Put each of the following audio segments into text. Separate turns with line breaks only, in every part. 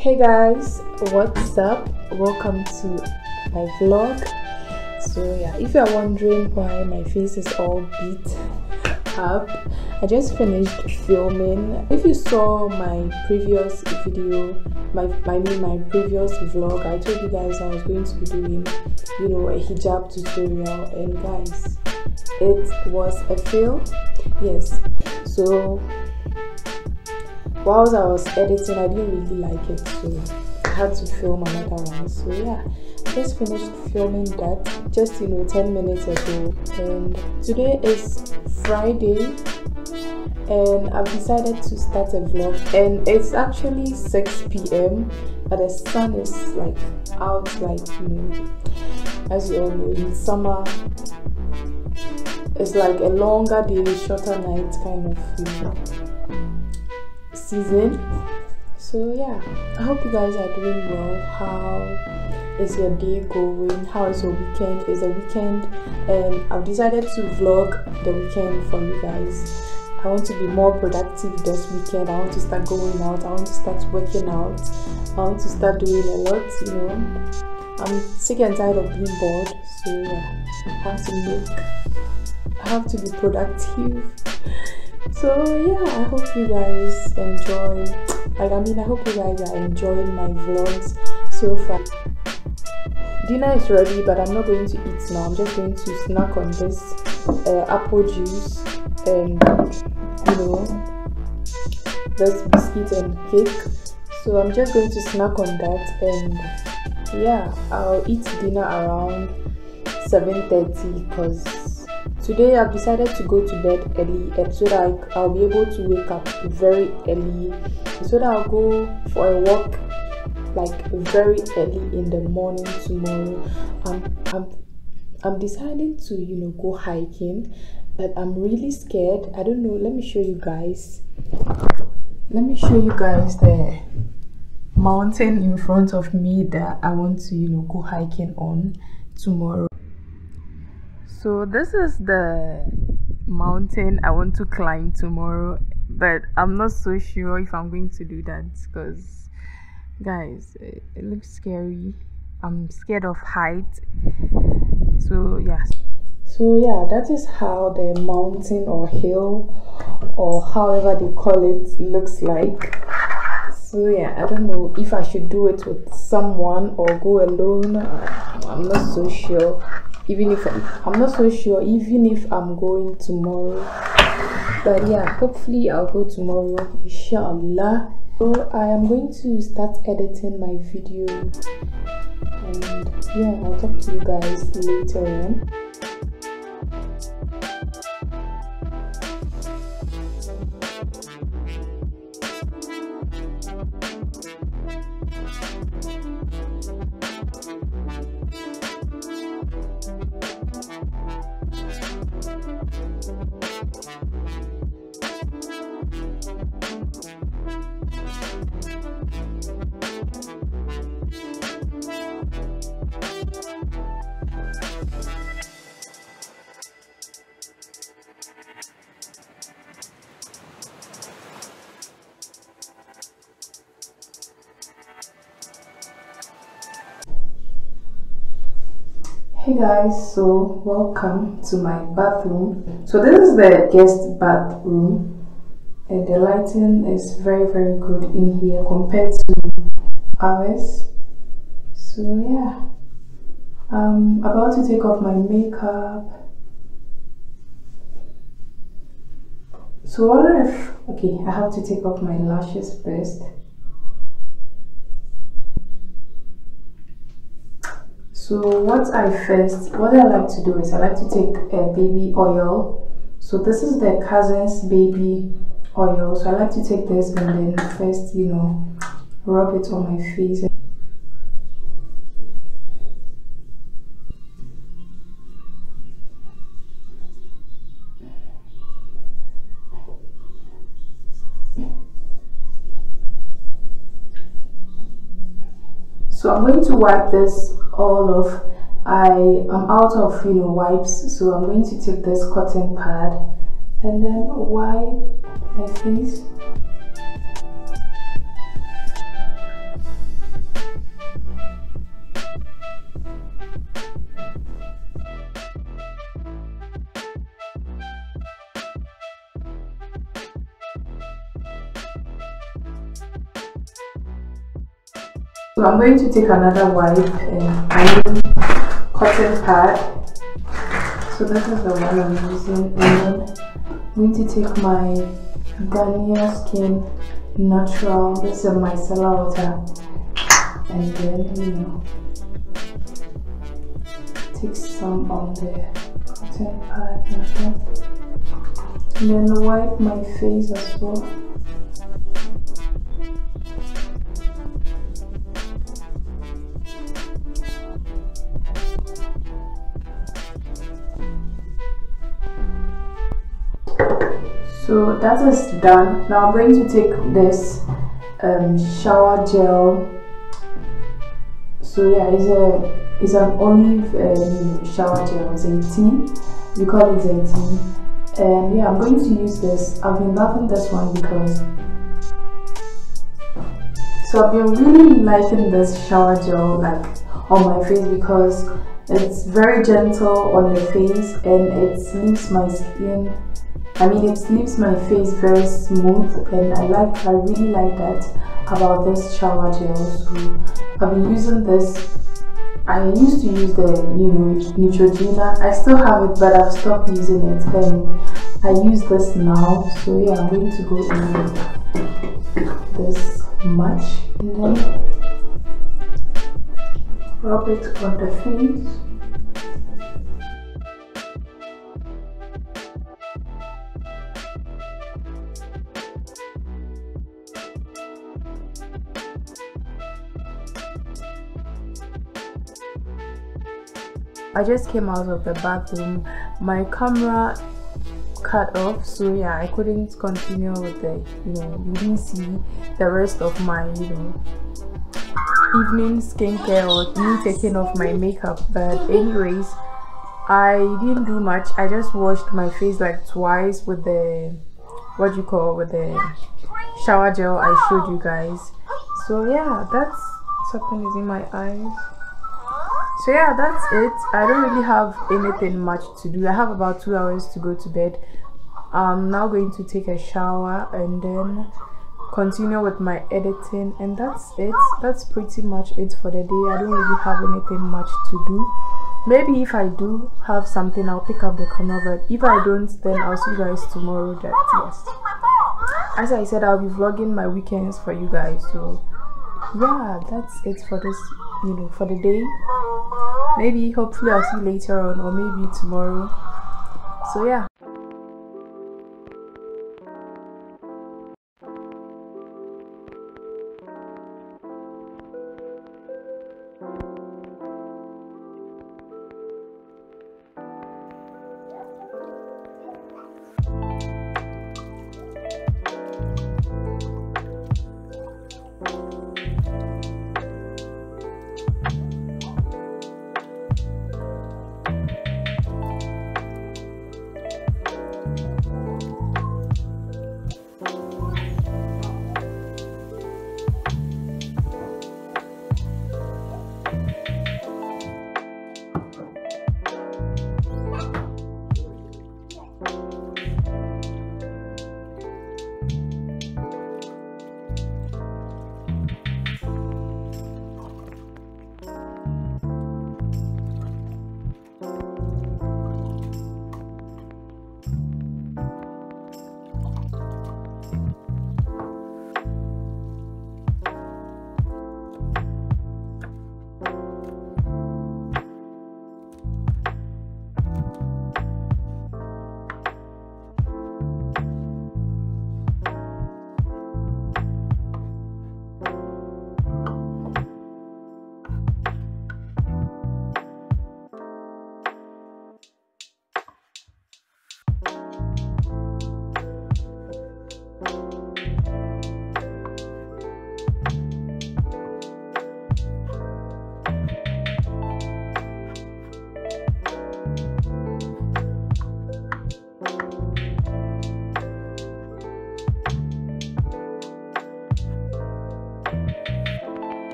Hey guys, what's up? Welcome to my vlog. So yeah, if you are wondering why my face is all beat up, I just finished filming. If you saw my previous video, my previous vlog, I told you guys I was going to be doing, a hijab tutorial, and guys, it was a fail. Yes. So whilst I was editing, I didn't really like it, so I had to film another one. So yeah, I just finished filming that just 10 minutes ago, and today is Friday and I've decided to start a vlog, and it's actually 6 p.m. but the sun is like out, like as you all know, in summer it's like a longer day, shorter night kind of season. So yeah, I hope you guys are doing well. How is your day going? How is your weekend? It's a weekend and I've decided to vlog the weekend for you guys. I want to be more productive this weekend. I want to start going out. I want to start working out. I want to start doing a lot, I'm sick and tired of being bored. So yeah, I have to be productive. So yeah, I hope you guys enjoy. I hope you guys are enjoying my vlogs so far. Dinner is ready, but I'm not going to eat now. I'm just going to snack on this apple juice and this biscuit and cake. So I'm just going to snack on that, and yeah, I'll eat dinner around 7:30 because today I've decided to go to bed early, so that I'll be able to wake up very early, so that I'll go for a walk like very early in the morning tomorrow. I'm deciding to go hiking, but I'm really scared. I don't know. Let me show you guys the mountain in front of me that I want to go hiking on tomorrow. So this is the mountain I want to climb tomorrow, but I'm not so sure if I'm going to do that because guys, it looks scary. I'm scared of height. So yeah, that is how the mountain or hill or however they call it looks like. So yeah, I don't know if I should do it with someone or go alone. I'm not so sure. I'm not so sure even if I'm going tomorrow, but yeah, hopefully I'll go tomorrow, inshallah. So I am going to start editing my video, and yeah, I'll talk to you guys later on. Hey guys, so welcome to my bathroom. So this is the guest bathroom, and the lighting is very good in here compared to ours. So yeah, I'm about to take off my makeup. So what if, okay, I have to take off my lashes first. So what I like to do is I like to take a baby oil. So this is the cousin's baby oil. So I like to take this and then first, rub it on my face. So I'm going to wipe this all off. I am out of wipes, so I'm going to take this cotton pad and then wipe my face. So I'm going to take another wipe and I mean cotton pad. So this is the one I'm using, and then I'm going to take my Ghanaian Skin Natural. This is my micellar water, and then take some on the cotton pad and then wipe my face as well. So that is done. Now I'm going to take this shower gel. So yeah, it's an olive shower gel, Zeytin. We call it Zeytin. And yeah, I'm going to use this. I've been loving this one because I've been really liking this shower gel like on my face because it's very gentle on the face and it leaves my skin. It leaves my face very smooth, and I really like that about this shower gel. So I've been using this. I used to use the Neutrogena. I still have it, but I've stopped using it, and I use this now. So yeah, I'm going to go in with this much and then rub it on the face. I just came out of the bathroom. My camera cut off, so yeah, I couldn't continue with the you didn't see the rest of my evening skincare or me taking off my makeup. But anyways, I didn't do much. I just washed my face like twice with the with the shower gel I showed you guys. So yeah, that's something is in my eyes. So yeah, that's it. I don't really have anything much to do. I have about 2 hours to go to bed. I'm now going to take a shower and then continue with my editing, and that's it. That's pretty much it for the day. I don't really have anything much to do. Maybe if I do have something, I'll pick up the camera, but if I don't, then I'll see you guys tomorrow. That yes, as I said, I'll be vlogging my weekends for you guys. So yeah, that's it for this for the day. Maybe hopefully I'll see you later on, or maybe tomorrow. So yeah.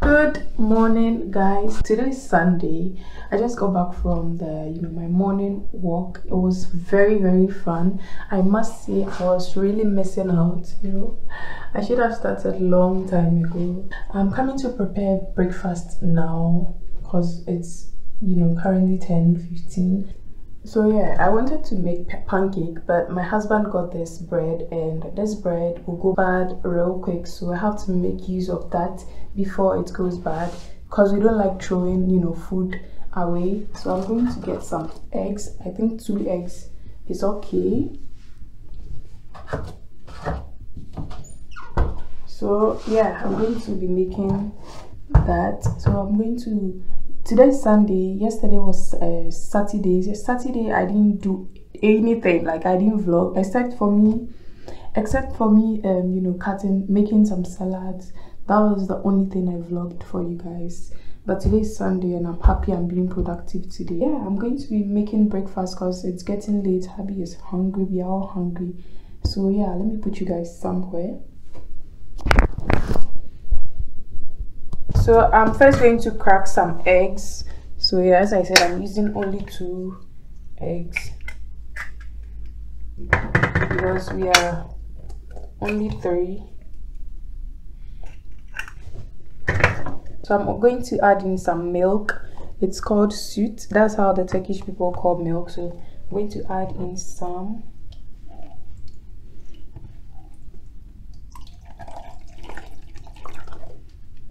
Good morning, guys. Today is Sunday. I just got back from the my morning walk. It was very fun. I must say I was really missing out. I should have started long time ago. I'm coming to prepare breakfast now because it's currently 10:15. So yeah, I wanted to make pancake, but my husband got this bread, and this bread will go bad real quick, so I have to make use of that before it goes bad, because we don't like throwing food away. So I'm going to get some eggs. I think 2 eggs is okay. So yeah, I'm going to be making that. So I'm going to, today's Sunday, yesterday was Saturday. Saturday I didn't do anything, like I didn't vlog except for me making some salads. That was the only thing I vlogged for you guys. But today's Sunday and I'm happy I'm being productive today. Yeah, I'm going to be making breakfast because it's getting late. Hubby is hungry, we are all hungry. So yeah, let me put you guys somewhere. So I'm first going to crack some eggs. So yeah, as I said, I'm using only 2 eggs because we are only 3. So I'm going to add in some milk. It's called süt. That's how the Turkish people call milk. So I'm going to add in some.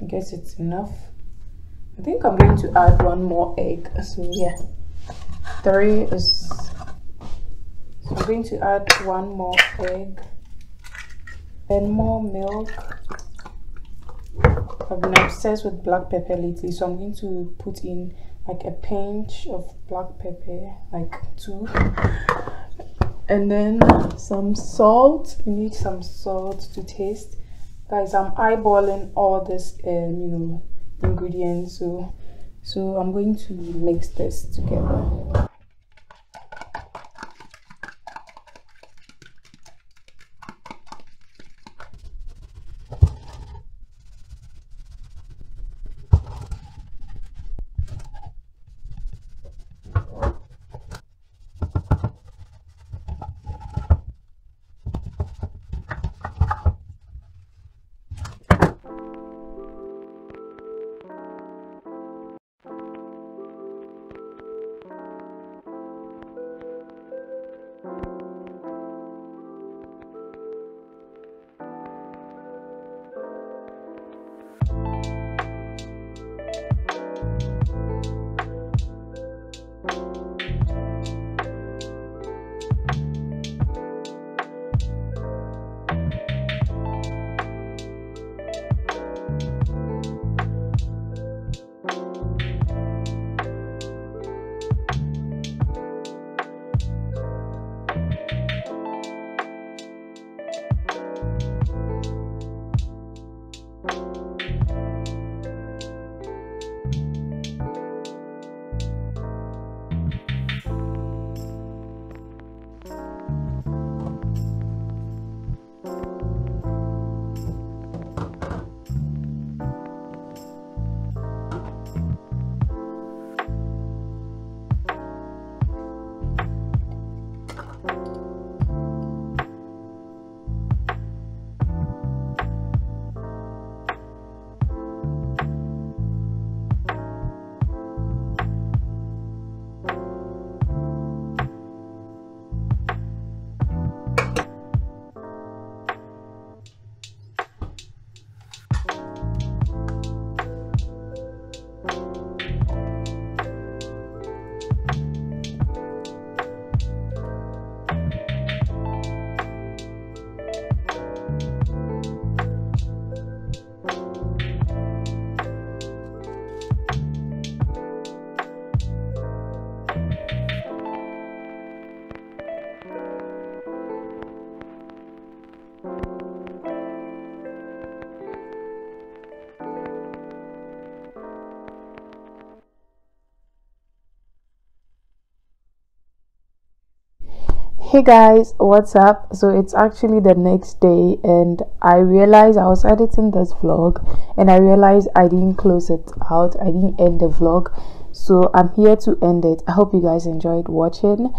I guess it's enough. I think I'm going to add 1 more egg. So yeah, 3 is. So I'm going to add 1 more egg and more milk. I've been obsessed with black pepper lately, so I'm going to put in like a pinch of black pepper, like 2, and then some salt. We need some salt to taste. Guys, I'm eyeballing all this ingredients, so I'm going to mix this together. Hey guys, what's up? So it's actually the next day and I realized I was editing this vlog and I realized I didn't close it out. I didn't end the vlog, so I'm here to end it. I hope you guys enjoyed watching.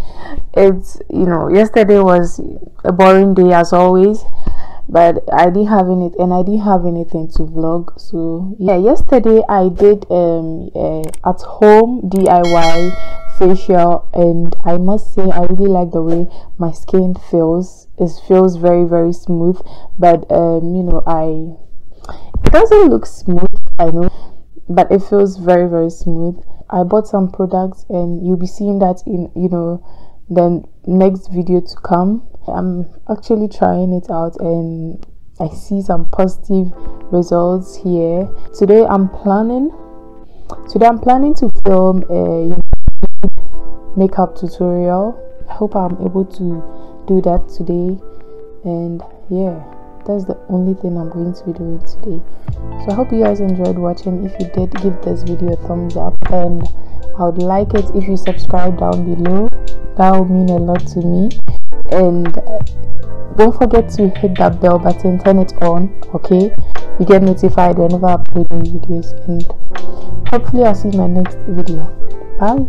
It's, yesterday was a boring day as always, but I didn't have anything to vlog. So yeah, yesterday I did at home DIY facial, and I must say I really like the way my skin feels. It feels very, very smooth, but it doesn't look smooth, I know, but it feels very, very smooth. I bought some products and you'll be seeing that in the next video to come. I'm actually trying it out and I see some positive results here. Today I'm planning to film a makeup tutorial. I hope I'm able to do that today, and yeah, that's the only thing I'm going to be doing today. So I hope you guys enjoyed watching. If you did, give this video a thumbs up, and I would like it if you subscribe down below. That would mean a lot to me. And don't forget to hit that bell button, turn it on, okay? You get notified whenever I upload new videos, and hopefully I'll see you in my next video. Bye.